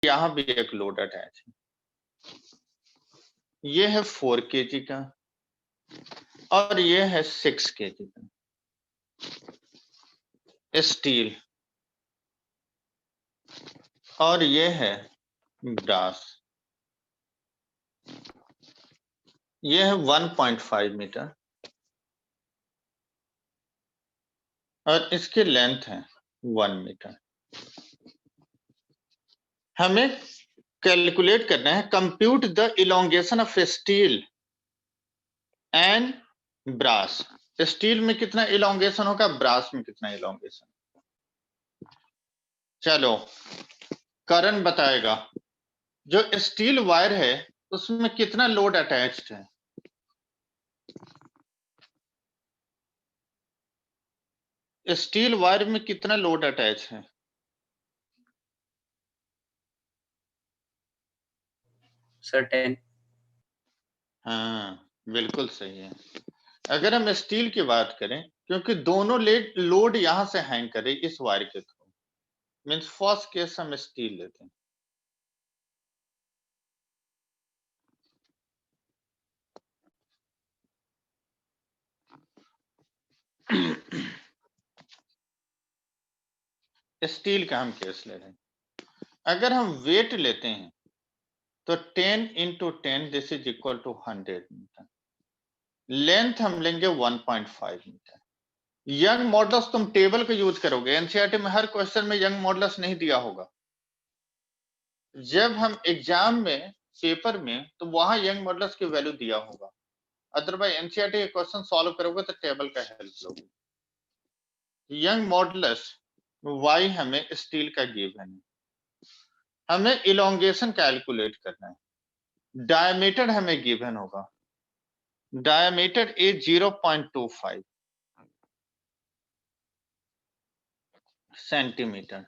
यहां भी एक लोड अटैच है, ये है 4 kg का और ये है 6 kg का स्टील, और ये है ब्रास, ये है 1.5 मीटर और इसकी लेंथ है 1 मीटर। हमें कैलकुलेट करना है, compute the elongation of steel and brass. Steel में कितना इलोंगेशन होगा, ब्रास में कितना इलोंगेशन। चलो करण बताएगा, जो स्टील वायर है उसमें कितना लोड अटैच्ड है। स्टील वायर में कितना लोड अटैच है। सर 10। हाँ बिल्कुल सही है। अगर हम स्टील की बात करें, क्योंकि दोनों लोड यहां से हैंग करे इस वायर के थ्रू, मीन्स फर्स्ट केस हम स्टील लेते हैं। स्टील का हम केस ले रहे हैं। अगर हम वेट लेते हैं तो 10 × 10 this is equal to 100 metre. Length हम लेंगे 1.5 मीटर। यंग मॉडल्स तुम टेबल को यूज करोगे, एनसीईआरटी में हर क्वेश्चन में यंग मॉडल्स नहीं दिया होगा। जब हम एग्जाम में पेपर में तो वहां यंग मॉडल्स की वैल्यू दिया होगा, अदरवाइज एनसीईआरटी के क्वेश्चन सॉल्व करोगे तो टेबल का हेल्प लोगे। यंग मॉडल्स वाई हमें स्टील का गिवन है, हमें इलोंगेशन कैलकुलेट करना है। डायमीटर हमें गिवन होगा, diameter is 0.25 centimetre,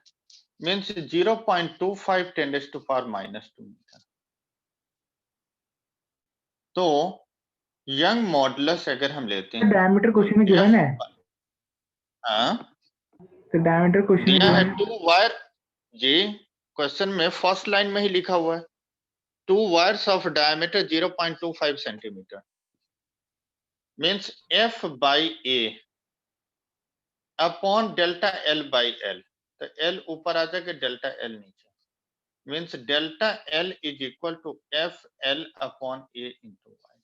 means 0.25 10⁻⁻² metre. तो यंग मॉडुलस अगर हम लेते हैं, डायमीटर क्वेश्चन में गिवन है। हाँ तो डायमीटर क्वेश्चन में दिया है। गिवन है। 2 वायर, जी क्वेश्चन में फर्स्ट लाइन में ही लिखा हुआ है, 2 wires of diameter 0.25 centimetre, means F by A upon delta L by L। तो L ऊपर आ जाएगा, डेल्टा L नीचे, means delta L is equal to F L upon A into Y.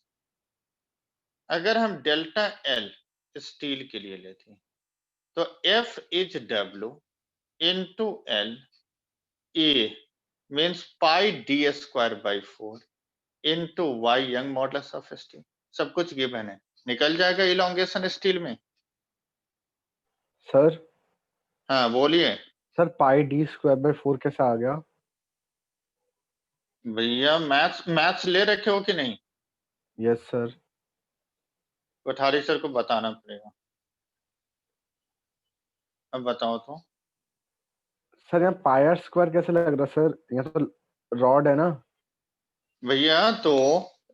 अगर हम डेल्टा L स्टील के लिए लेते हैं तो F is W into L, A means pi d²/4 into Y young modulus of steel. सब कुछ गिवन है, निकल जाएगा इलोंगेशन स्टील में। सर हाँ बोलिए सर पाई d²/4 कैसे आ गया? भैया, मैथ्स ले रखे हो कि नहीं? Yes sir. कोठारी सर को बताना पड़ेगा। अब बताओ तो। सर यहाँ पायर स्क्वायर कैसे लग रहा सर? यहाँ तो रॉड है ना। भैया तो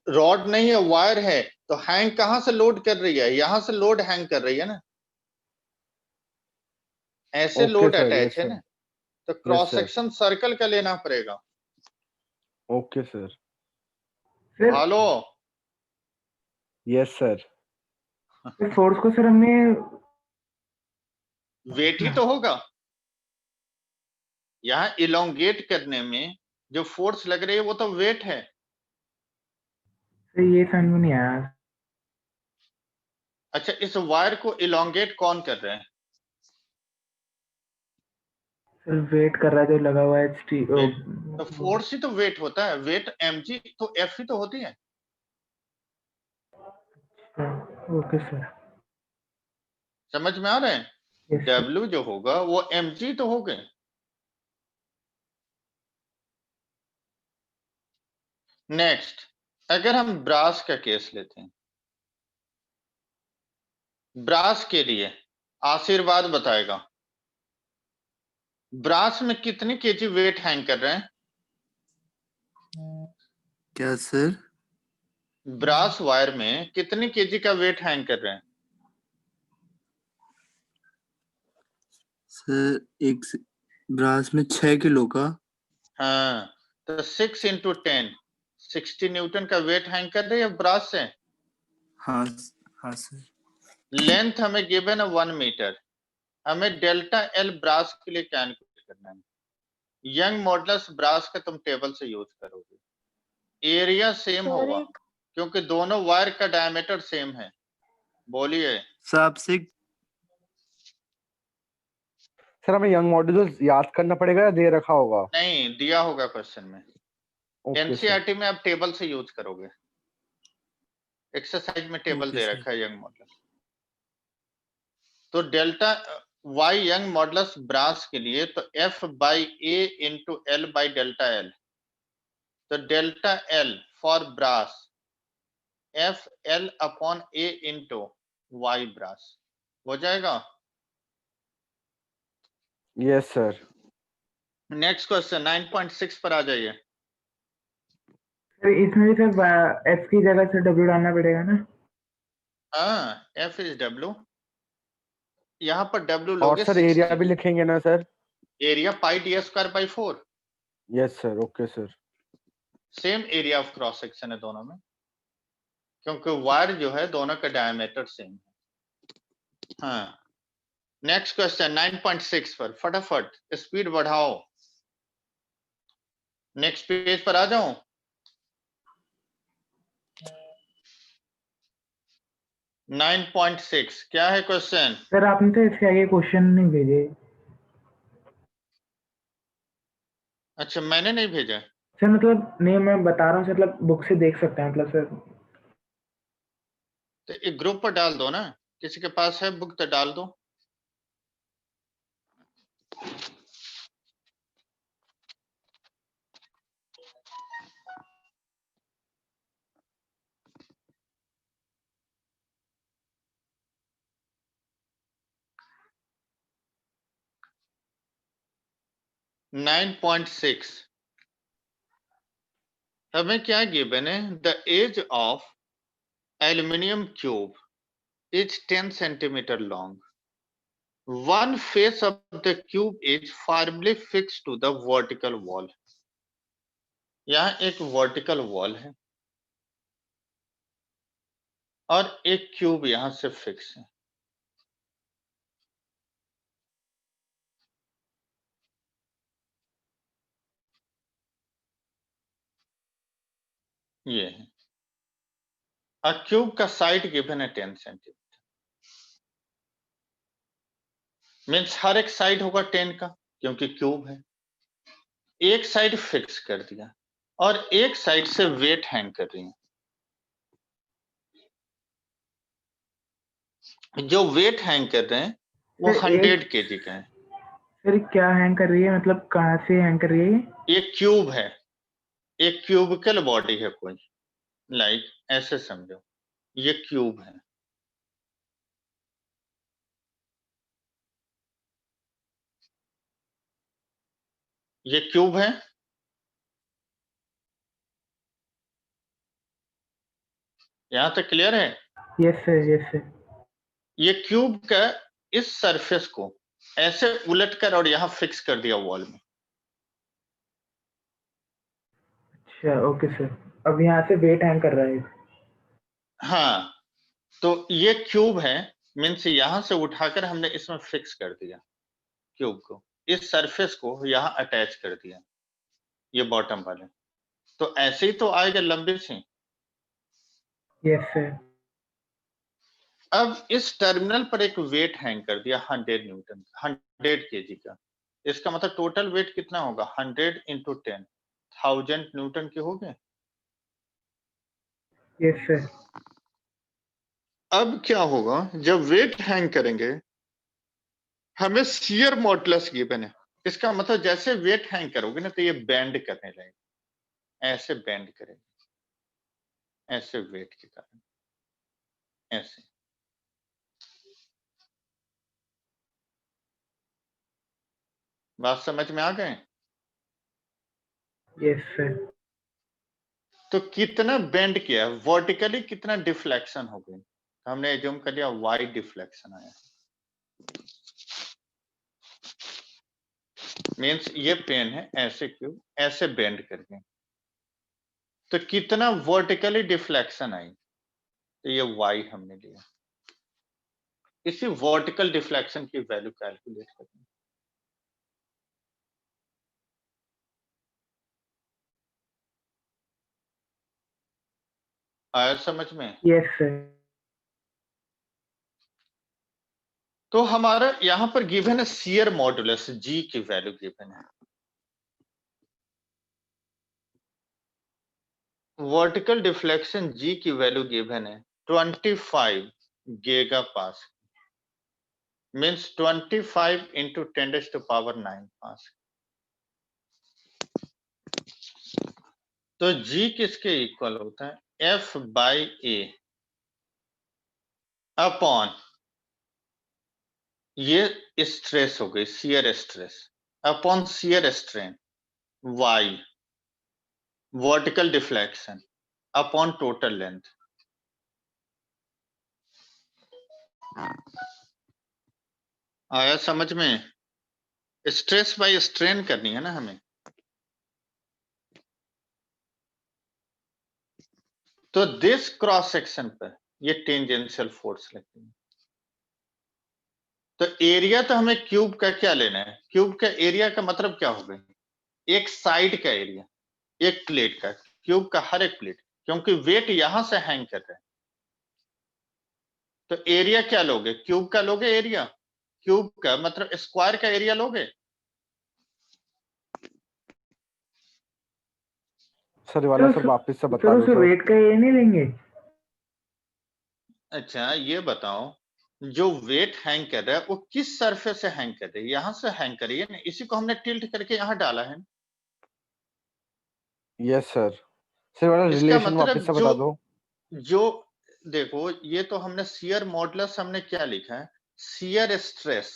रॉड नहीं है, वायर है, तो हैंग कहां से लोड कर रही है, यहां से लोड हैंग कर रही है ना, ऐसे okay load sir, attach yes है सर, ना, तो yes cross sir, section circle का लेना पड़ेगा। ओके सर, सर भालो यस सर। फोर्स को सर हमने वेट ही तो होगा। यहाँ इलोंगेट करने में जो फोर्स लग रही है वो तो वेट है। सर ये समझ में नहीं आया। अच्छा, इस वायर को इलोंगेट कौन कर रहे हैं? सर वेट कर रहा है जो लगा हुआ है तो फोर्स ही तो वेट होता है, वेट mg तो F ही तो होती है। ओके सर, समझ में आ रहे हैं? Yes sir. W जो होगा वो mg तो हो गए। नेक्स्ट, अगर हम ब्रास का केस लेते हैं, ब्रास के लिए आशीर्वाद बताएगा, ब्रास में कितनी केजी वेट हैंग कर रहे हैं? क्या सर? ब्रास वायर में कितनी केजी का वेट हैंग कर रहे हैं? सर एक ब्रास में 6 किलो का। हाँ, तो 6 into 10 60 न्यूटन का वेट हैंग कर रही है ब्रास से। हाँ हाँ सर। लेंथ हमें गिवन है 1 मीटर, हमें डेल्टा एल ब्रास के लिए कैलकुलेट करना है। यंग मॉडुलस ब्रास का तुम टेबल से यूज करोगे, एरिया सेम होगा क्योंकि दोनों वायर का डायमीटर सेम है। बोलिए सर आपसे सर हमें यंग मॉड्यूलस याद करना पड़ेगा या दे रखा होगा? नहीं, दिया होगा क्वेश्चन में। Okay sir. एनसीईआरटी में आप टेबल से यूज करोगे, एक्सरसाइज में टेबल ओके दे सर। रखा है यंग मॉडुलस। तो delta Y young modulus brass के लिए तो F by A into L by delta L, तो delta L for brass F L upon A into Y brass हो जाएगा। Yes sir. नेक्स्ट क्वेश्चन 9.6 पर आ जाइए। सर इसमें भी सर एफ की जगह से डब्ल्यू डालना पड़ेगा ना? हाँ, एफ इज डब्ल्यू, यहाँ पर डब्ल्यू और लोगे सर एरिया 60, भी लिखेंगे ना sir? Area pi D square by 4, yes sir. Okay sir. Same area of cross section है दोनों में क्योंकि वायर जो है दोनों का डायमीटर सेम है। हाँ, नेक्स्ट क्वेश्चन 9.6 पर फटाफट स्पीड बढ़ाओ। नेक्स्ट पेज पर आ जाऊं। नाइन 9.6 क्या है क्वेश्चन? सर आपने तो इसके आगे क्वेश्चन नहीं भेजे। अच्छा, मैंने नहीं भेजा। सर मतलब नहीं, मैं बता रहा हूँ सर, मतलब बुक से देख सकते हैं मतलब सर। तो एक ग्रुप पर डाल दो ना, किसी के पास है बुक तो डाल दो। नाइन 9.6 हमें क्या गिवन है? The edge of aluminium cube is 10 centimeter long. One face of the cube is firmly fixed to the vertical wall. यहाँ एक वर्टिकल वॉल है और एक क्यूब यहां से फिक्स है। ये है, और क्यूब का साइड गिवन है 10 सेंटीमीटर। मीन्स हर एक साइड होगा 10 का क्योंकि क्यूब है। एक साइड फिक्स कर दिया और एक साइड से वेट हैंग कर रही है। जो वेट हैंग कर रहे हैं वो सर 100 kg का है। सर क्या हैंग कर रही है, मतलब कहाँ से हैंग कर रही है ये? एक क्यूब है, एक क्यूबिकल बॉडी है कोई, लाइक ऐसे समझो, ये क्यूब है। ये क्यूब है, यहां तक क्लियर है? Yes sir, yes sir. ये क्यूब का इस सरफेस को ऐसे उलटकर और यहां फिक्स कर दिया वॉल में। अच्छा ओके सर, अब यहाँ से वेट हैंग कर रहा है। हाँ, तो ये क्यूब है, मीन्स यहां से उठाकर हमने इसमें फिक्स कर दिया क्यूब को, इस सरफेस को यहां अटैच कर दिया, ये बॉटम वाले। तो ऐसे ही तो आएगा लंबी सी। Yes sir. अब इस टर्मिनल पर एक वेट हैंग कर दिया 100 न्यूटन, 100 केजी का। इसका मतलब टोटल वेट कितना होगा? 100 इंटू 10, 1000 न्यूटन के हो गए। Yes sir. अब क्या होगा जब वेट हैंग करेंगे, हमें शियर मॉडुलस गिवन है। इसका मतलब जैसे वेट हैंग करोगे ना तो ये बेंड करने लगेगा, ऐसे बेंड करेगा, ऐसे वेट के कारण, ऐसे। बात समझ में आ गए? Yes sir. तो कितना बेंड किया, वर्टिकली कितना डिफ्लेक्शन हो गई, हमने एज्यूम कर लिया वाई डिफ्लेक्शन आया। मीन्स ये पेन है, ऐसे क्यूब ऐसे बेंड करके, तो कितना वर्टिकली डिफ्लेक्शन आई, तो ये y हमने लिया। इसी वर्टिकल डिफ्लेक्शन की वैल्यू कैलकुलेट करनी। आया समझ में? Yes sir. तो हमारा यहां पर गिवन है शियर मॉडुलस g की वैल्यू गिवन है। वर्टिकल डिफ्लेक्शन g की वैल्यू गिवन है 25 giga pascal, means 25 into 10⁻⁹ pascal. तो g किसके इक्वल होता है? F/A अपॉन ये स्ट्रेस हो गई shear stress upon shear strain y, vertical deflection upon total length. आया समझ में? स्ट्रेस बाय स्ट्रेन करनी है ना हमें। तो दिस क्रॉस सेक्शन पर ये टेंजेंशियल फोर्स लगती है। तो एरिया तो हमें क्यूब का क्या लेना है? क्यूब का एरिया का मतलब क्या हो गई? एक साइड का एरिया, एक प्लेट का, क्यूब का हर एक प्लेट, क्योंकि वेट यहां से हैंग कर रहा है। तो एरिया क्या लोगे? क्यूब का लोगे एरिया? क्यूब का मतलब स्क्वायर का एरिया लोगे? सर ये वाला तो सर वापस से बता सर दो उसे सर। वेट का ये नहीं लेंगे? अच्छा ये बताओ, जो वेट हैंग कर रहा है वो किस सरफेस से हैंग कर रही है? यहां से हैंग कर रही है ना, इसी को हमने टिल्ट करके यहां डाला है। Yes sir. सर वाला इसका रिलेशन मतलब वापस से बता दो। जो देखो, ये तो हमने शियर मॉडुलस हमने क्या लिखा है? Shear stress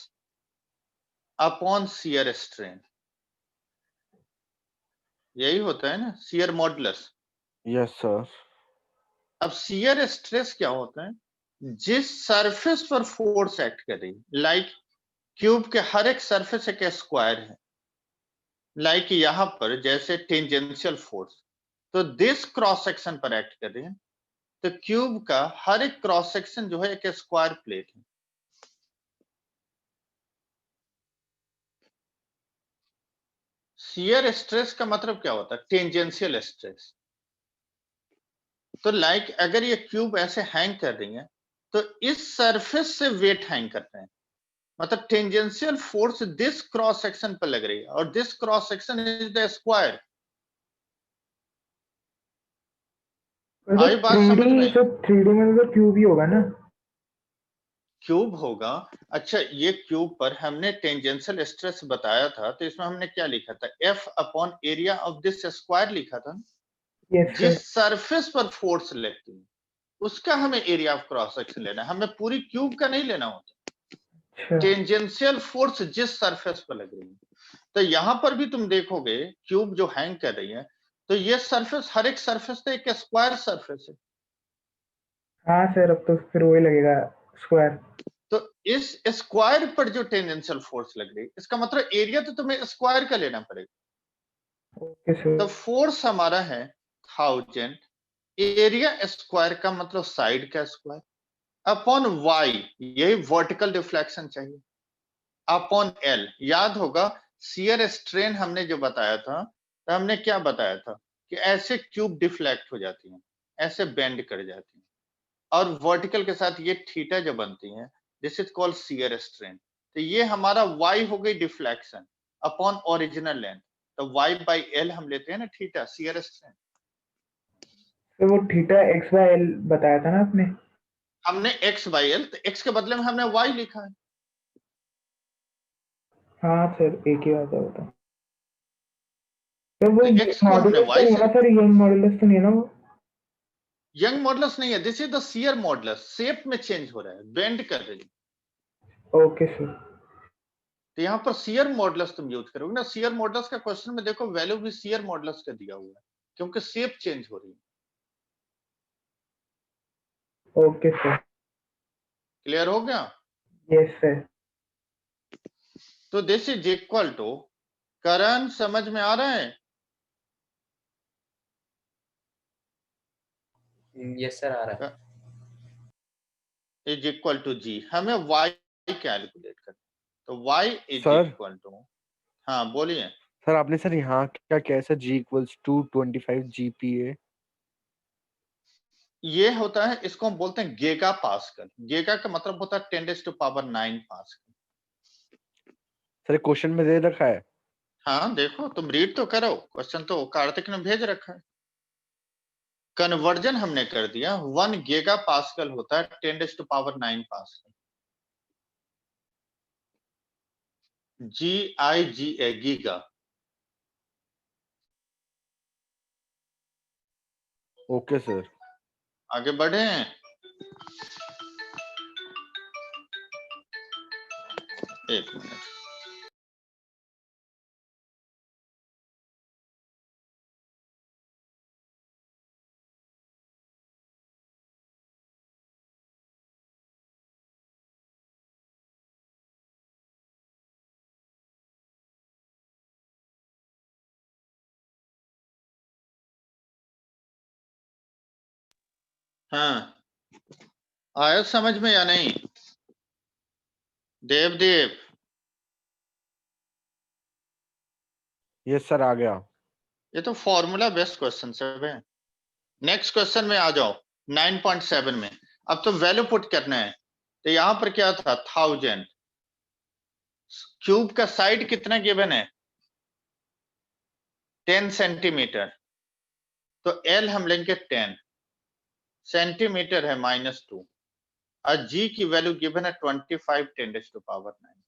upon shear strain, यही होता है ना शियर मॉडुलस। Yes sir. अब शियर स्ट्रेस क्या होता है? जिस सरफेस पर फोर्स एक्ट कर रही है, लाइक क्यूब के हर एक सरफेस एक स्क्वायर है, लाइक यहां पर जैसे टेंजेंशियल फोर्स, तो दिस क्रॉस सेक्शन पर एक्ट कर रही है। तो क्यूब का हर एक क्रॉस सेक्शन जो है एक स्क्वायर प्लेट है। शियर स्ट्रेस का मतलब क्या होता है? Tangential stress. तो लाइक अगर ये क्यूब ऐसे हैंग कर रही है, तो इस सरफेस से वेट हैंग करते हैं, मतलब tangential force this cross section पर लग रही है, और this cross section is the square. आई बात समझ में? तो 3D में तो क्यूब ही होगा ना? क्यूब होगा। अच्छा ये क्यूब पर हमने टेंजेंशियल स्ट्रेस बताया था, तो इसमें हमने क्या लिखा था? F upon area of this square लिखा था। यस जिस सर। सरफेस पर फोर्स लगती है उसका हमें एरिया ऑफ क्रॉस सेक्शन लेना है, हमें पूरी क्यूब का नहीं लेना होता। अच्छा टेंजेंशियल फोर्स जिस सरफेस पर लग रही है। तो यहां पर भी तुम देखोगे क्यूब जो हैंग कर रही है, तो ये सरफेस हर एक सरफेस तो एक स्क्वायर सरफेस है। हाँ सर, अब तो फिर वही लगेगा स्क्वायर। तो इस स्क्वायर पर जो टेंजेंशियल फोर्स लग रही है, इसका मतलब एरिया तो तुम्हें स्क्वायर का लेना पड़ेगा। Okay sir. तो फोर्स हमारा है 1000, एरिया स्क्वायर का मतलब साइड का स्क्वायर, अपॉन y, यही वर्टिकल डिफ्लेक्शन चाहिए, अपॉन L। याद होगा शियर स्ट्रेन हमने जो बताया था, तो हमने क्या बताया था कि ऐसे क्यूब डिफ्लेक्ट हो जाती हैं, ऐसे बेंड कर जाती हैं, और वर्टिकल के साथ ये थीटा जो बनती है, this is called shear strain. तो ये हमारा y हो गई डिफ्लेक्शन अपॉन ओरिजिनल लेंथ, तो y/L हम लेते हैं ना थीटा, शियर स्ट्रेन। तो वो थीटा x/L बताया था ना आपने? हमने x/L, तो x के बदले में हमने y लिखा है। हाँ सर, एक ही बात है वो तो। तो वो तो x को हमने मॉडुलस तो y नहीं है से, ना सर? यंग मॉडुलस तो नहीं है ना वो? यंग मॉडुलस नहीं है, this is the shear modulus, shape में चेंज हो रहा है, बेंड कर रही है। Okay sir. तो यहाँ पर शियर मॉडुलस तुम यूज करोगे ना, शियर मॉडुलस का क्वेश्चन में देखो वैल्यू भी शियर मॉडुलस का दिया हुआ है, क्योंकि शेप चेंज हो रही है। Okay sir. क्लियर हो गया? Yes sir. तो दिस इज इक्वल टू करण समझ में आ रहा है? यस सर, आ रहा है। इज इक्वल टू जी, हमें y कैलकुलेट करना, तो y is sir. Equal to, हाँ बोलिए। सर आपने सर यहाँ क्या कैसे G इक्वल्स टू 25 GPa? ये होता है, इसको हम बोलते हैं गीगा पास्कल। गीगा का मतलब होता है 10⁹ पास्कल। सर क्वेश्चन में दे रखा है। हाँ देखो, तुम रीड तो करो, क्वेश्चन तो कार्तिक ने भेज रखा है। कन्वर्जन हमने कर दिया, 1 गीगा पास्कल होता है 10⁹ pascal. GIGA giga. Okay sir. आगे बढ़े। एक मिनट। हाँ आया समझ में या नहीं? देव यस सर, आ गया। ये तो फॉर्मूला बेस्ड क्वेश्चन सब है। नेक्स्ट क्वेश्चन में आ जाओ, 9.7 में। अब तो वैल्यू पुट करना है, तो यहां पर क्या था, 1000। क्यूब का साइड कितना गिवन है, 10 सेंटीमीटर, तो L हम लेंगे 10 सेंटीमीटर है -2, और G की वैल्यू गिवन है 25 10⁹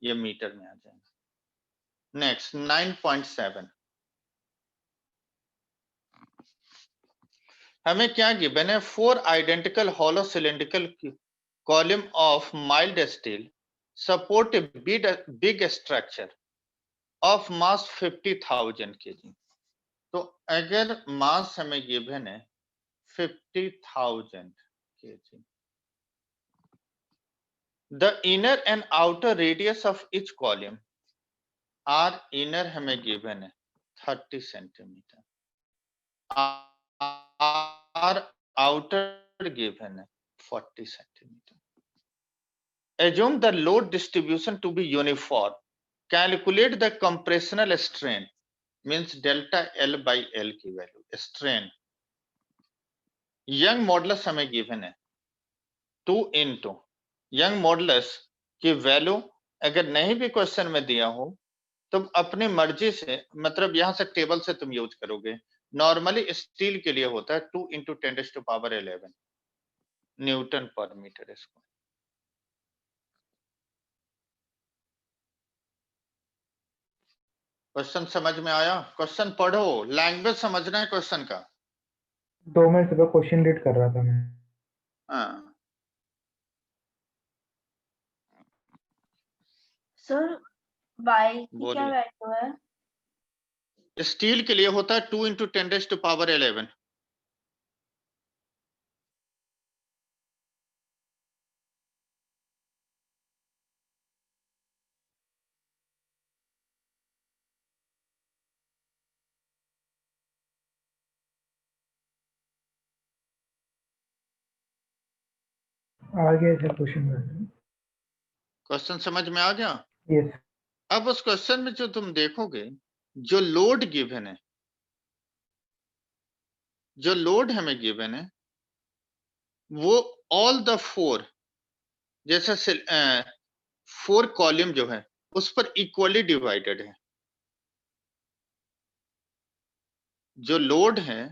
ये मीटर में आ जाएगा। नेक्स्ट 9.7, हमें क्या गिवन है, 4 identical hollow cylindrical column of mild steel support big structure of mass 50,000 kg। तो अगर मास हमें गिवन है 50,000 kg, the inner and outer radius of each column, R inner हमें गिवन है 30 सेंटीमीटर, आर आउटर गिवन है 40 centimetre. Assume the load distribution to be uniform. Calculate the compressional strain, means delta L by L की value, strain। Young modulus हमें given है 2 into young modulus की value अगर नहीं भी question में दिया हो, तुम अपनी मर्जी से, मतलब यहां से टेबल से तुम यूज करोगे। नॉर्मली स्टील के लिए होता है 2 into 10⁻11 न्यूटन पर मीटर स्क्वायर। क्वेश्चन समझ में आया? क्वेश्चन पढ़ो, लैंग्वेज समझना है क्वेश्चन का। 2 मिनट से क्वेश्चन रीड कर रहा था मैं। हाँ सर y की क्या बोलिए। वैल्यू है? स्टील के लिए होता है 2 into 10⁻11। आ गया सर क्वेश्चन में। क्वेश्चन समझ में आ गया? यस। अब उस क्वेश्चन में जो तुम देखोगे, जो लोड गिवन है, जो लोड हमें गिवन है, वो ऑल द 4, जैसे 4 कॉलम जो है उस पर इक्वली डिवाइडेड है। जो लोड है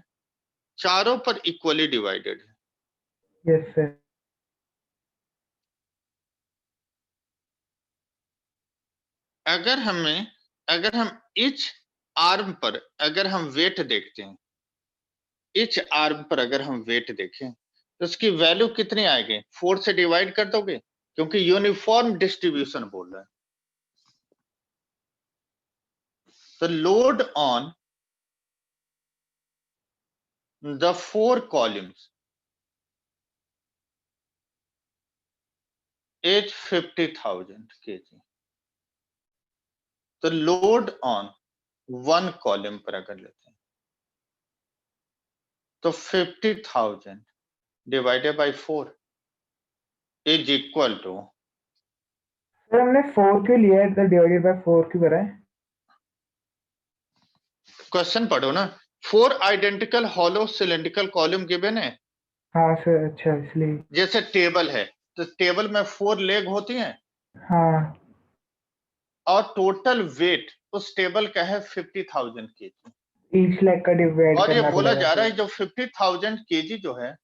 चारों पर इक्वली डिवाइडेड है। Yes sir. अगर हम इच आर्म पर अगर हम वेट देखते हैं, इच आर्म पर अगर हम वेट देखें, तो उसकी वैल्यू कितनी आएगी, 4 से डिवाइड कर दोगे, क्योंकि यूनिफॉर्म डिस्ट्रीब्यूशन बोल रहा है। तो load on the 4 columns is 50,000 kg। तो लोड ऑन 1 कॉलम पर अगर लेते हैं तो 50,000 divided by 4 is equal to, sir हमने 4 क्यों लिया है, तो डिवाइडेड बाय 4 क्यों करा है? क्वेश्चन पढ़ो ना, 4 identical hollow cylindrical column given है। हाँ सर, अच्छा इसलिए। जैसे टेबल है तो टेबल में 4 लेग होती हैं हाँ और टोटल वेट उस टेबल का है 50,000 केजी, ईच लेग का डिवाइड और ये करना बोला पड़ेगा जा रहा सर। है जो 50,000 केजी जो है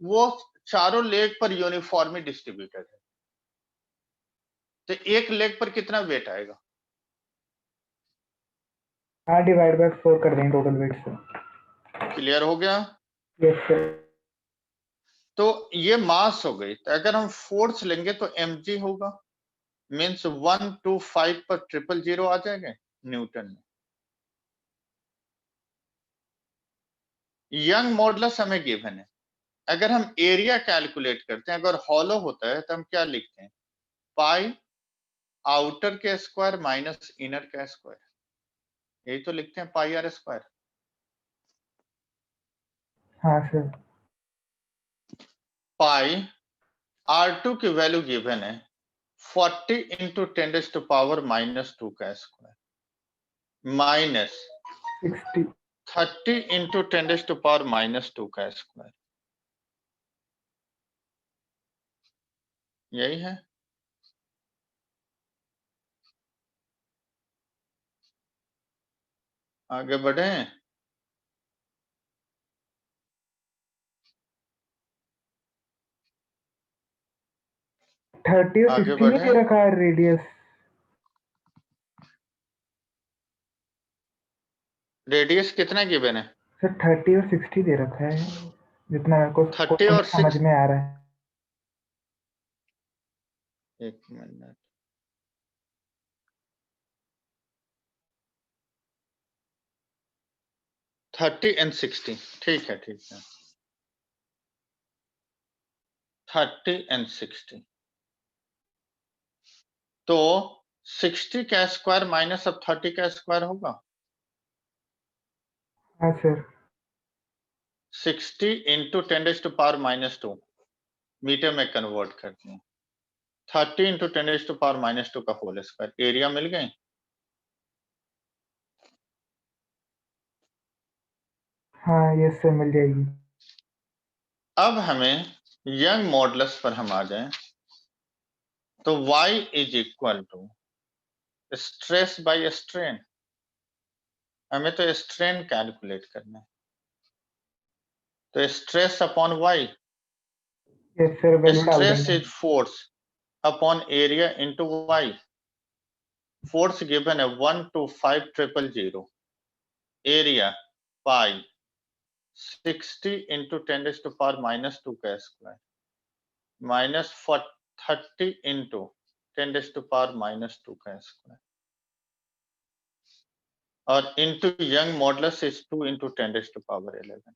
वो चारों लेग पर यूनिफॉर्मली डिस्ट्रीब्यूटेड है, तो एक लेग पर कितना वेट आएगा? हाँ डिवाइड बाय 4 कर देंगे टोटल वेट से। क्लियर हो गया? Yes sir. तो ये मास हो गई, तो अगर हम फोर्स लेंगे तो mg होगा, मीन्स 1 to 5 पर 000 आ जाएंगे न्यूटन में। यंग मॉडुलस हमें गिवन है, अगर हम एरिया कैलकुलेट करते हैं, अगर हॉलो होता है तो हम क्या लिखते हैं, पाई आउटर के स्क्वायर माइनस इनर का स्क्वायर, यही तो लिखते हैं, पाई आर स्क्वायर। हाँ सर। पाई R2 की वैल्यू गिवन है 40 इंटू 10⁻⁻² का स्क्वायर माइनस 60। 30 इंटू 10⁻⁻² का स्क्वायर, यही है। आगे बढ़े, 30 और आगे 60 नहीं बढ़े, दे रखा है रेडियस? रेडियस कितना गिवन है? सर 30 और 60 दे रखा है, जितना मेरे को 30 क्वेश्चन और समझ 6, में आ रहा है। एक मिनट, 30 and 60, ठीक है, ठीक है, 30 and 60, तो 60 का स्क्वायर माइनस अब 30 का स्क्वायर होगा, हाँ सर। 60 इंटू 10⁻⁻² मीटर में कन्वर्ट करते हैं, 30 इंटू 10⁻⁻² का होल स्क्वायर, एरिया मिल गए। हाँ यस सर, मिल जाएगी। अब हमें यंग मॉडुलस पर हम आ जाएं, तो y is equal to stress by strain, हमें तो स्ट्रेन कैलकुलेट करना है, तो stress upon y, yes sir, value डाल स्ट्रेस देंगे। Is force upon area into y, force given है 1 to 5,000, एरिया पाई 60 इंटू 10⁻⁻² का स्क्वायर माइनस 30 इंटू 10⁻⁻² का स्क्वायर, और into young modulus is 2 into 10⁻11,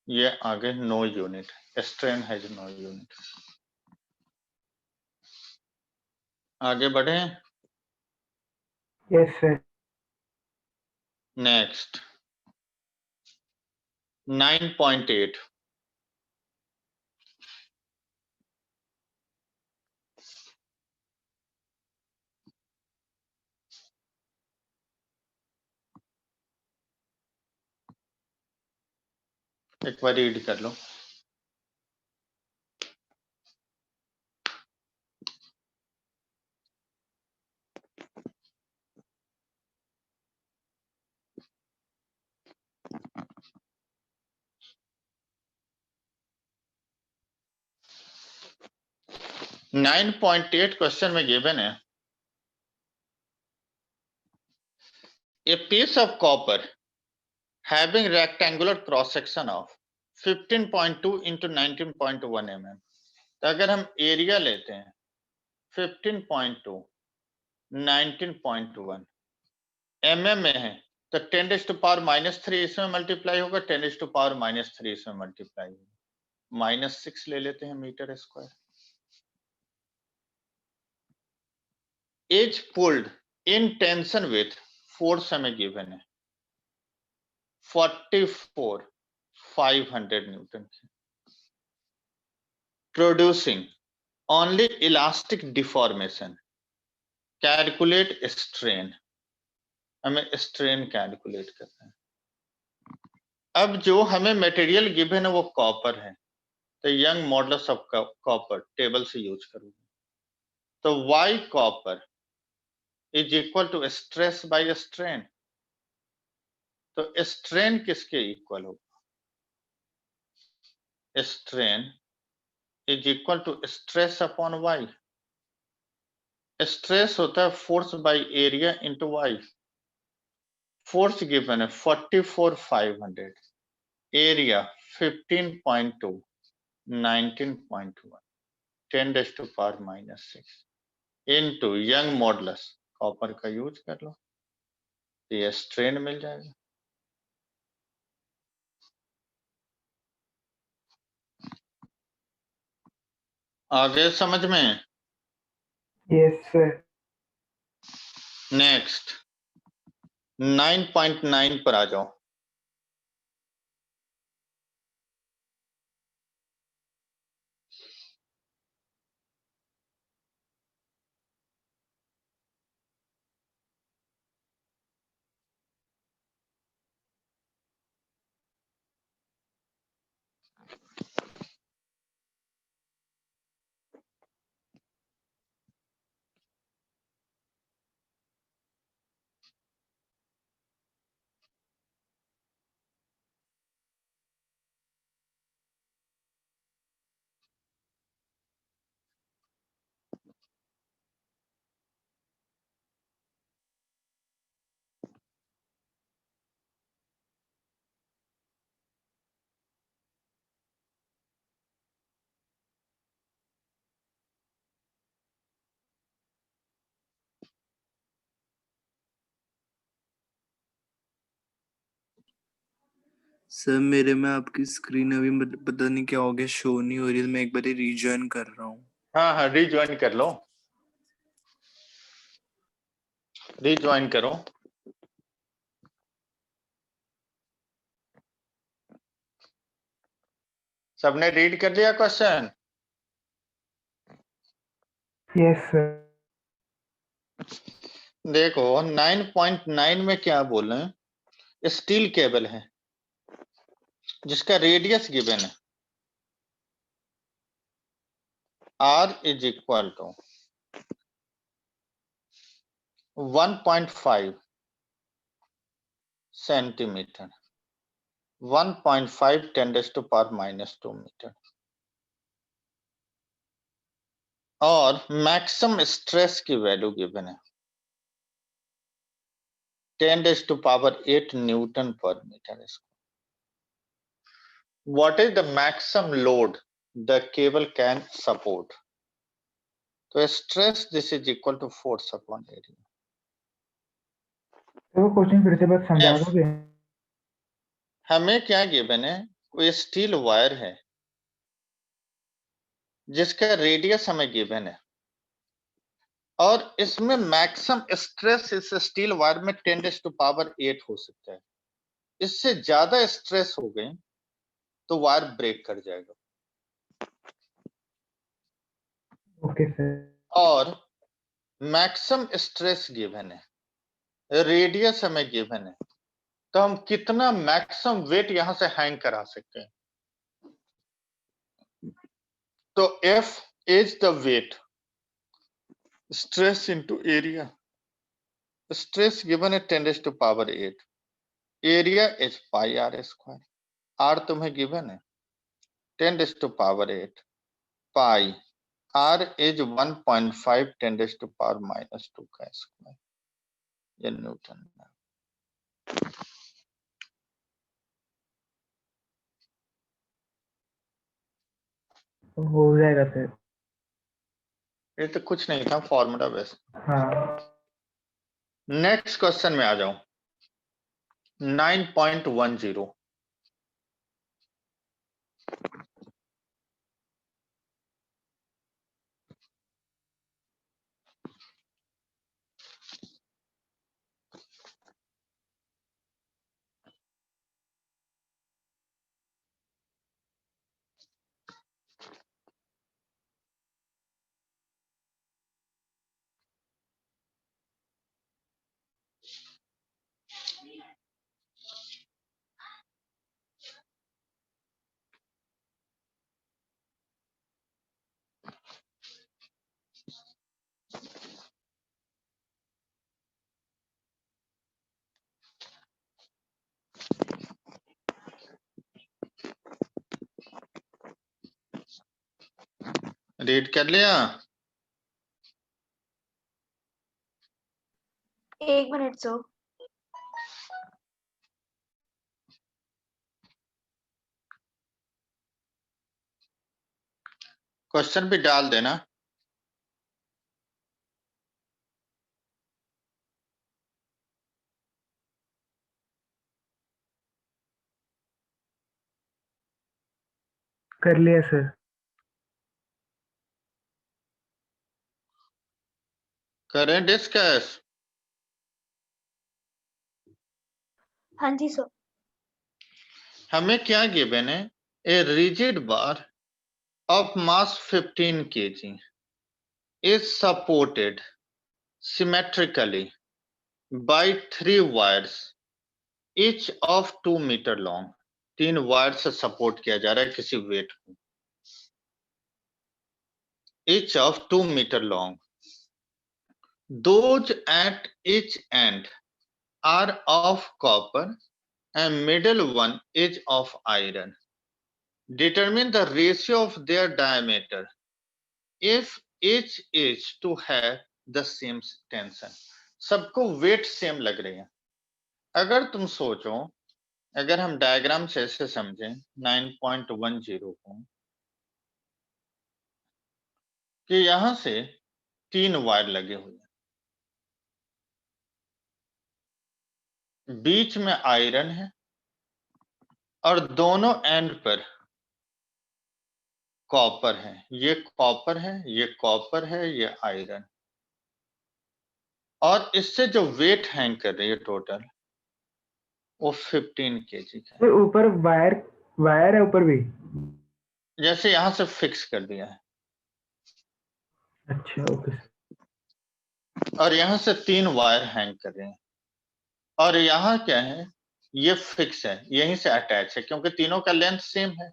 ये आगे no unit, strain has no unit. आगे बढ़े, यस सर। नेक्स्ट 9.8, एक बार रीड कर लो। नाइन 9.8 क्वेश्चन में गिवन है, a piece of copper having rectangular cross section of 15.2 into 19.1 mm, तो अगर हम एरिया लेते हैं 15.2 19.1 mm में है, तो 10⁻⁻³ इसमें मल्टीप्लाई होगा, 10⁻⁻³ इसमें मल्टीप्लाई होगा, -6 ले लेते हैं metre square. As pulled in tension with force हमें गिवन है 44 500 न्यूटन की, producing only elastic deformation, calculate strain, हमें स्ट्रेन कैलकुलेट करना है। अब जो हमें मटेरियल गिवन है वो कॉपर है, तो young modulus of copper table से यूज करूंगा, तो Y copper is equal to stress by strain, तो स्ट्रेन किसके इक्वल होगा, strain is equal to stress upon Y, stress होता है force by area into Y, force given है 44 500, area 15.2 19.1 10⁻⁻⁶ into young modulus copper का use कर लो, तो ये स्ट्रेन मिल जाएगा। आगे समझ में? Yes sir. नेक्स्ट 9.9 पर आ जाओ। सर मेरे में आपकी स्क्रीन अभी पता नहीं क्या हो गया, शो नहीं हो रही है, मैं एक बार रीजॉइन कर रहा हूँ। हाँ हाँ रीज्वाइन कर लो, रीज्वाइन करो। सबने रीड कर लिया क्वेश्चन? Yes sir. देखो 9.9 में क्या बोल रहे हैं, स्टील केबल है जिसका रेडियस गिवन है R is equal to 1.5 centimetre, 1.5 10⁻⁻² metre, और मैक्सिमम स्ट्रेस की वैल्यू गिवन है 10⁸8 न्यूटन पर metre square. What is the maximum load the cable can support? तो stress this is equal to force upon area. तो वो question फिर से बस समझा F, दोगे? हमें क्या गिवन है, कोई स्टील वायर है जिसका रेडियस हमें गिवन है और इसमें मैक्सिमम स्ट्रेस इस स्टील वायर में 10⁸8 हो सकता है, इससे ज्यादा स्ट्रेस हो गई तो वायर ब्रेक कर जाएगा। Okay sir. और मैक्सिमम स्ट्रेस गिवन है, रेडियस हमें गिवन है, तो हम कितना मैक्सिमम वेट यहां से हैंग करा सकते हैं। तो F is the weight, stress into area, stress given है 10⁸8, area is pi R square, R तुम्हें गिवन है 10⁸8, पाई R इज 1.5 10⁻⁻² का स्क्वायर, ये न्यूटन है। हो जाएगा सर। ये तो कुछ नहीं था, फॉर्मूला बेस। हाँ नेक्स्ट क्वेश्चन में आ जाओ 9.10। रीड कर लिया? 1 मिनट सर। क्वेश्चन भी डाल देना। कर लिया सर। करें डिस्कस। हाँ जी सर। हमें क्या गिवन है? A rigid bar of mass 15 kg is supported symmetrically by 3 wires each of 2 meter long। 3 wire से सपोर्ट किया जा रहा है किसी वेट को, each of 2 meter long। Those at each end are of copper and middle one is of iron। Determine the ratio of their diameter if each is to have the same tension। सबको weight same लग रही है। अगर तुम सोचो, अगर हम diagram से ऐसे समझें 9.10 को, कि यहां से 3 वायर लगे हुए हैं, बीच में आयरन है और दोनों एंड पर कॉपर है। ये कॉपर है, ये कॉपर है, ये आयरन। और इससे जो वेट हैंग कर रही है टोटल, वो 15 kg का है। तो ऊपर वायर वायर है ऊपर भी। जैसे यहां से फिक्स कर दिया है अच्छा ओके। और यहां से 3 वायर हैंग कर रहे हैं और यहां क्या है, ये फिक्स है, यहीं से अटैच है क्योंकि तीनों का लेंथ सेम है।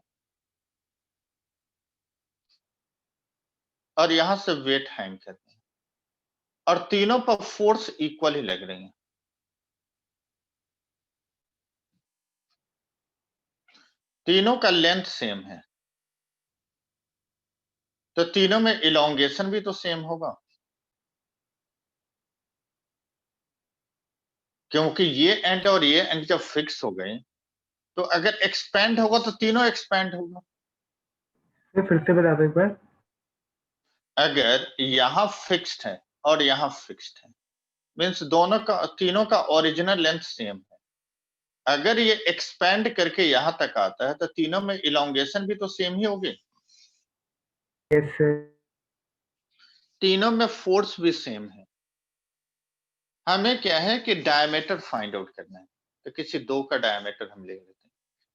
और यहां से वेट हैंग कर रहे हैं और तीनों पर फोर्स इक्वल ही लग रही है। तीनों का लेंथ सेम है तो तीनों में इलोंगेशन भी तो सेम होगा, क्योंकि ये एंड और ये एंड जब फिक्स हो गए तो अगर एक्सपेंड होगा तो तीनों एक्सपेंड होगा। तो फिर से बता दो एक बार। अगर यहां फिक्स्ड है और यहां फिक्स्ड है, मींस दोनों का, तीनों का ओरिजिनल लेंथ सेम है। अगर ये एक्सपेंड करके यहां तक आता है तो तीनों में इलोंगेशन भी तो सेम ही होगी, यस सर। तीनों में फोर्स भी सेम है। हमें क्या है कि डायमीटर फाइंड आउट करना है, तो किसी दो का डायमीटर हम ले लेते हैं।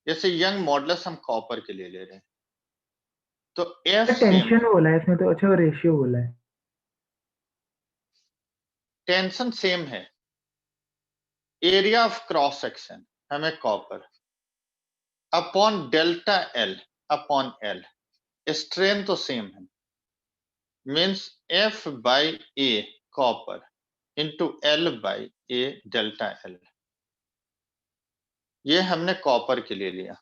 जैसे यंग मॉडुलस हम कॉपर के लिए ले रहे हैं, तो एफ सेम टेंशन है, बोला है इसमें तो। अच्छा रेशियो बोला है। टेंशन सेम है, एरिया ऑफ क्रॉस सेक्शन हमें copper upon delta L upon L, strain तो सेम है, means F by A copper into L by A delta L. ये हमने कॉपर के लिए लिया।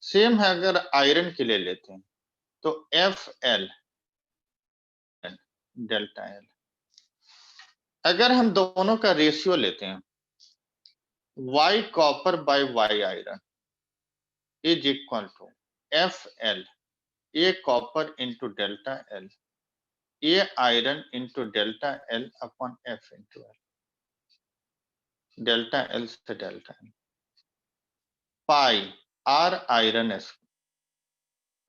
सेम है अगर आयरन के लिए लेते हैं तो एफ एल डेल्टा एल। अगर हम दोनों का रेशियो लेते हैं, y copper bye y iron is equal to F L A copper into delta L A iron into delta L upon F into L, delta L से delta L. Pi are iron square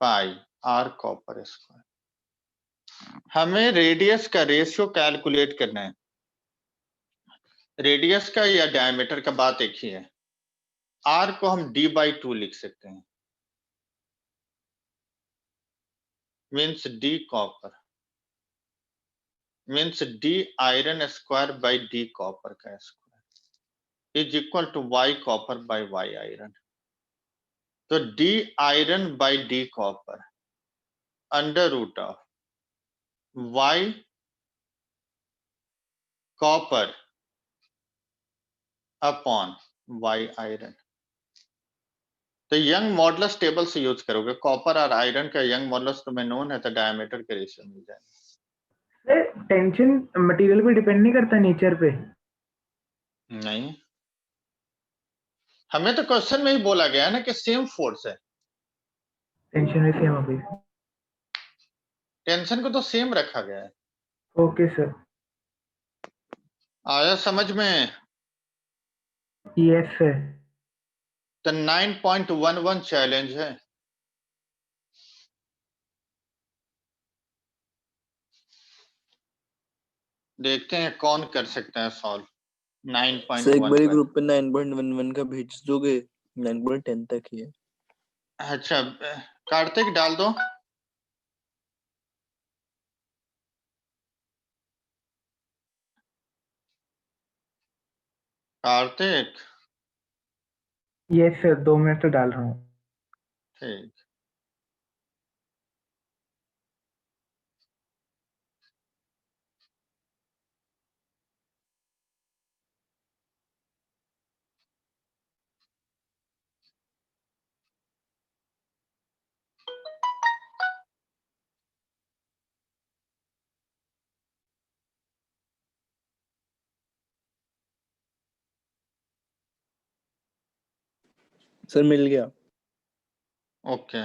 pi are copper square. हमें radius का ratio calculate करना है। Radius का या diameter का बात एक ही है। आर को हम d बाई 2 लिख सकते हैं, means d copper means d iron square by d copper का square is equal to y copper by y iron. तो d iron by d copper under root of y copper upon y iron. तो young modulus table से use करोगे, copper और iron का Young modulus तुम्हें known है तो diameter के रेशियो मिल जाएगा। सर टेंशन मटेरियल पे डिपेंड नहीं करता, नेचर पे? नहीं, हमें तो क्वेश्चन में ही बोला गया है ना कि सेम फोर्स है, टेंशन भी सेम हो गई। टेंशन को तो सेम रखा गया है। Okay sir. आया समझ में? Yes sir. तो 9.11 चैलेंज है। देखते हैं कौन कर सकता है सॉल्व। सर एक बार 9.11। ग्रुप पे 9.11 का भेज दोगे? 9.10 तक ही है। अच्छा, कार्तिक डाल दो। कार्तिक, यस सर, 2 मिनट तो डाल रहा हूँ। ठीक। सर मिल गया। ओके,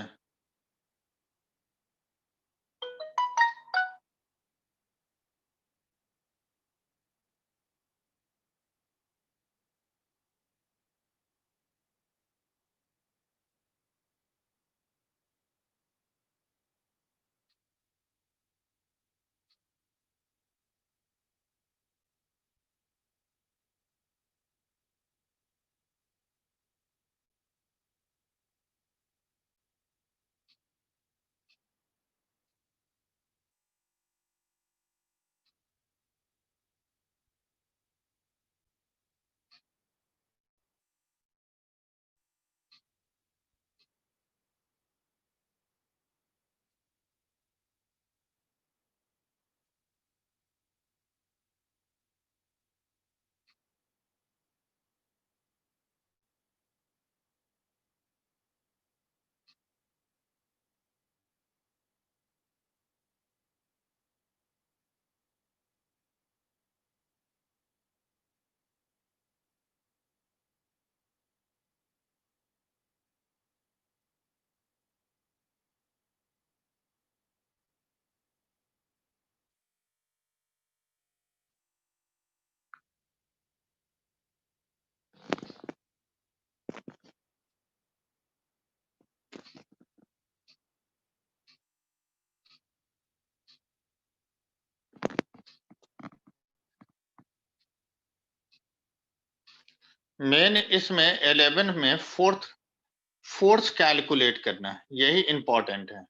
मेन इसमें 11 में फोर्स कैलकुलेट करना है, यही इंपॉर्टेंट है।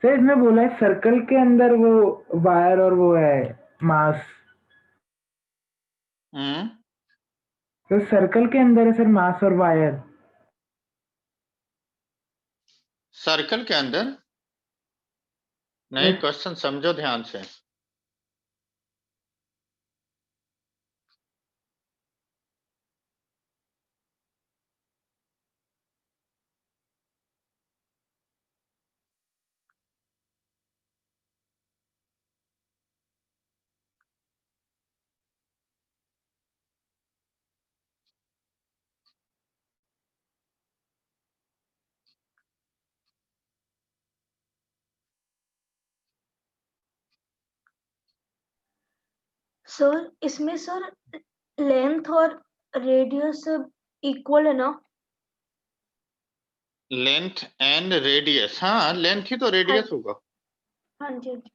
सर इसमें बोला है सर्कल के अंदर वो वायर और वो है मास। हम्म, तो सर्कल के अंदर है सर मास और वायर। सर्कल के अंदर नहीं, क्वेश्चन समझो ध्यान से। सर इसमें सर लेंथ और रेडियस इक्वल है ना? लेंथ एंड रेडियस, हाँ लेंथ ही तो रेडियस होगा। हाँ जी हाँ जी।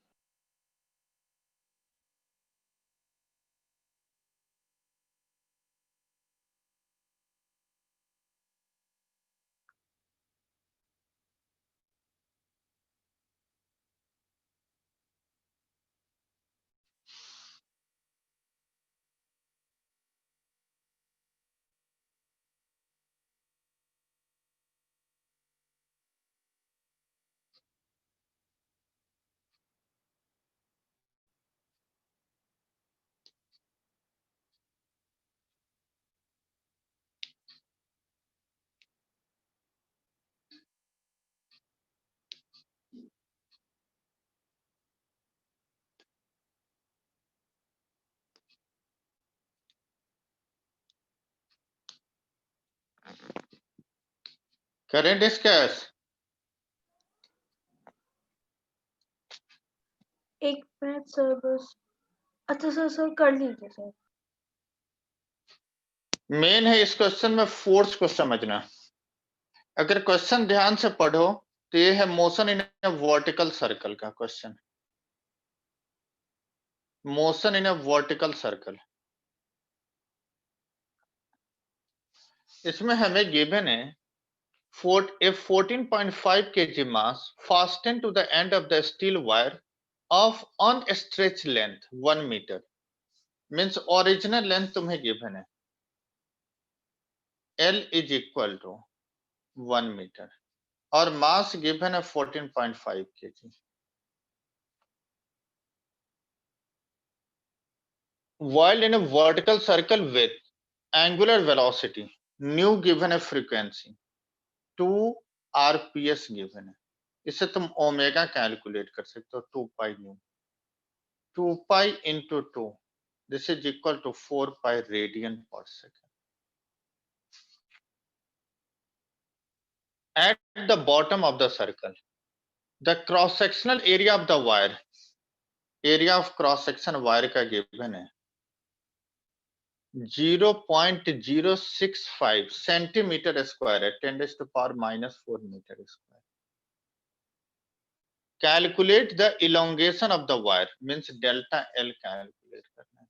करें डिस्कस? एक मिनट सर बस। अच्छा सर कर लीजिए सर। मेन है इस क्वेश्चन में फोर्स को समझना। अगर क्वेश्चन ध्यान से पढ़ो तो ये है motion in a vertical circle का question. Motion in a vertical circle, इसमें हमें गिवन है a 14.5 kg mass fastened to the end of the steel wire of on stretch length 1 meter, means original length तुम्हें given है L is equal to 1 meter और mass given है 14.5 kg। While in a vertical circle with angular velocity nu given a frequency 2 rps given है, इससे तुम omega calculate कर सकते हो 2 pi nu, 2 pi into 2, this is equal to 4 pi radian पर second. At the bottom of the circle, the cross sectional area of the wire, area of cross section wire का given है 0.065 centimetre square है, 10⁻⁻⁴ metre square. Calculate the elongation of the wire, means delta L calculate करना है।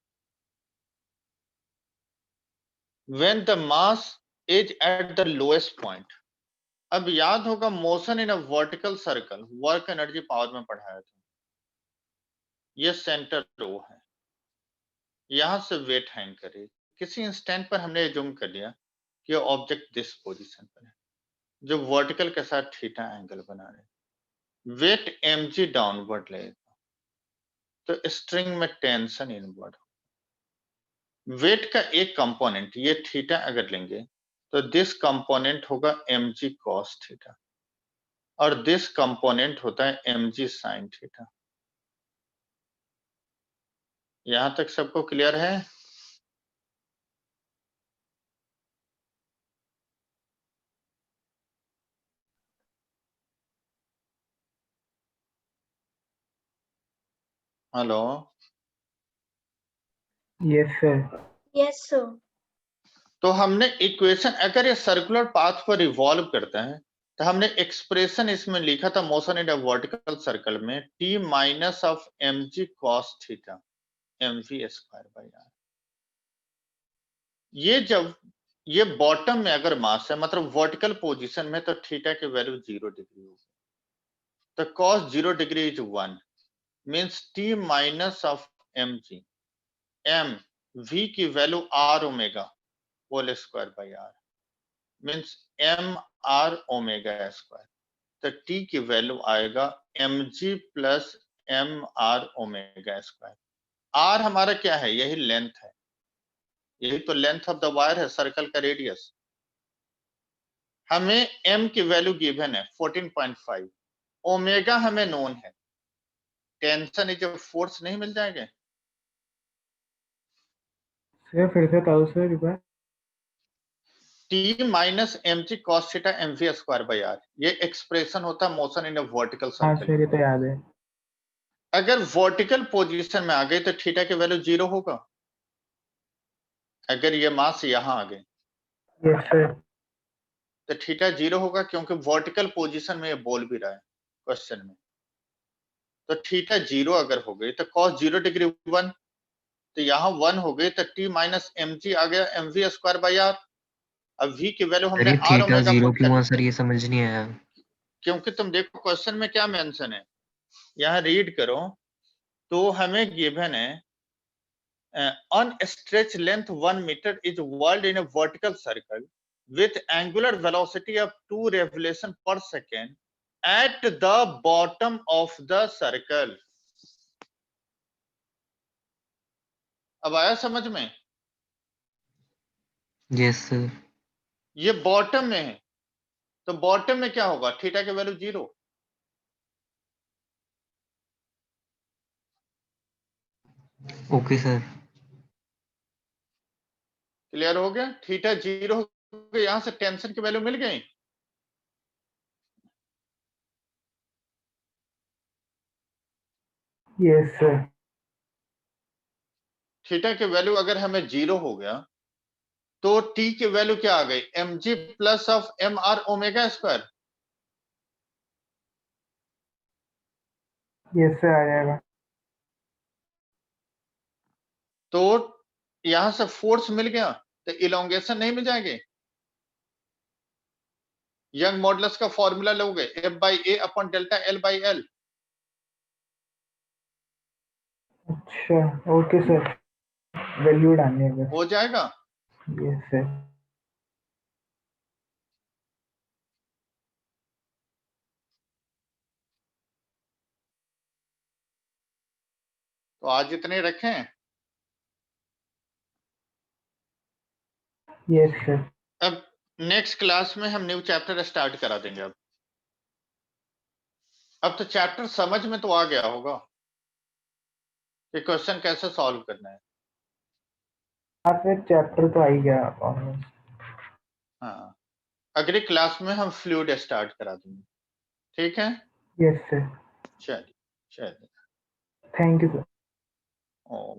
When the mass is at the lowest point, अब याद होगा motion in a vertical circle work energy power में पढ़ाया था। ये सेंटर रो है, यहां से वेट हैंग करे, किसी इंस्टेंट पर हमने जूम कर लिया कि ऑब्जेक्ट दिस पोजीशन पर है, जो वर्टिकल के साथ थीटा एंगल बना रहे, वेट mg डाउनवर्ड लगेगा तो स्ट्रिंग में टेंशन इनवर्ड। वेट का एक कंपोनेंट ये थीटा अगर लेंगे तो दिस कंपोनेंट होगा mg cos थीटा और दिस कंपोनेंट होता है mg sin थीटा। यहां तक सबको क्लियर है? Hello, yes sir. Yes sir. तो हमने इक्वेशन, अगर ये सर्कुलर पाथ पर रिवॉल्व करता है तो हमने एक्सप्रेशन इसमें लिखा था motion in a vertical circle में t minus of mg cos theta mv square by r। ये जब ये बॉटम में अगर मास है मतलब वर्टिकल पोजीशन में तो थीटा की वैल्यू 0 डिग्री होगी, तो cos 0 degree is 1, means t minus of mg, m v की वैल्यू r omega whole square by r, means m r omega square, तो t की वैल्यू आएगा mg plus m r omega square. r हमारा क्या है? यही लेंथ है, यही तो लेंथ ऑफ द वायर है, सर्कल का रेडियस। हमें m की वैल्यू गिवन है 14.5, ओमेगा हमें नोन है, टेंशन इज फोर्स नहीं मिल जाएगा? सर फिर से बताओ सर एक बार। t minus mg cos theta mv square by r, ये एक्सप्रेशन होता है मोशन इन अ वर्टिकल हाँ सर्कल। सर ये तो याद है। अगर वर्टिकल पोजीशन में आ गए तो थीटा की वैल्यू 0 होगा, अगर ये मास यहां आ गए यस सर। तो थीटा 0 होगा, क्योंकि वर्टिकल पोजीशन में ये बोल भी रहा है क्वेश्चन में। तो थीटा 0 अगर हो गई तो cos 0 डिग्री 1, तो यहाँ 1 हो गई तो t माइनस mg आ गया mv स्क्वायर बाई r। अब v की वैल्यू हमने अरे r theta omega zero put क्यों कर, हुआ सर, ये समझ नहीं आया। क्योंकि तुम देखो क्वेश्चन में क्या मेंशन है, यहाँ रीड करो तो हमें गिवन है on stretch length 1 meter is whirled in a vertical circle with angular velocity of 2 revolution per second at the bottom of the circle। अब आया समझ में? Yes sir. ये बॉटम में है, तो बॉटम में क्या होगा? थीटा की वैल्यू 0। Okay sir. क्लियर हो गया? थीटा 0 हो गया, यहां से टेंशन की वैल्यू मिल गई। Yes, sir. थीटा की वैल्यू अगर हमें 0 हो गया तो t की वैल्यू क्या आ गई, mg plus of mr omega square. Yes, sir, आ जाएगा। तो यहां से फोर्स मिल गया तो इलोंगेशन नहीं मिल जाएगी। यंग मॉडुलस का फॉर्मूला लोगे F by A upon delta L by L। अच्छा, ओके सर, वैल्यू डालनी है बस। हो जाएगा। Yes sir. तो आज इतने रखें। Yes sir. अब नेक्स्ट क्लास में हम न्यू चैप्टर स्टार्ट करा देंगे। अब तो चैप्टर समझ में तो आ गया होगा कि क्वेश्चन कैसे सॉल्व करना है। हाँ सर, चैप्टर तो आ ही गया ऑलमोस्ट। हाँ, अगली क्लास में हम फ्लूइड स्टार्ट करा देंगे, ठीक है। Yes sir. चलिए चलिए। Thank you sir. ओ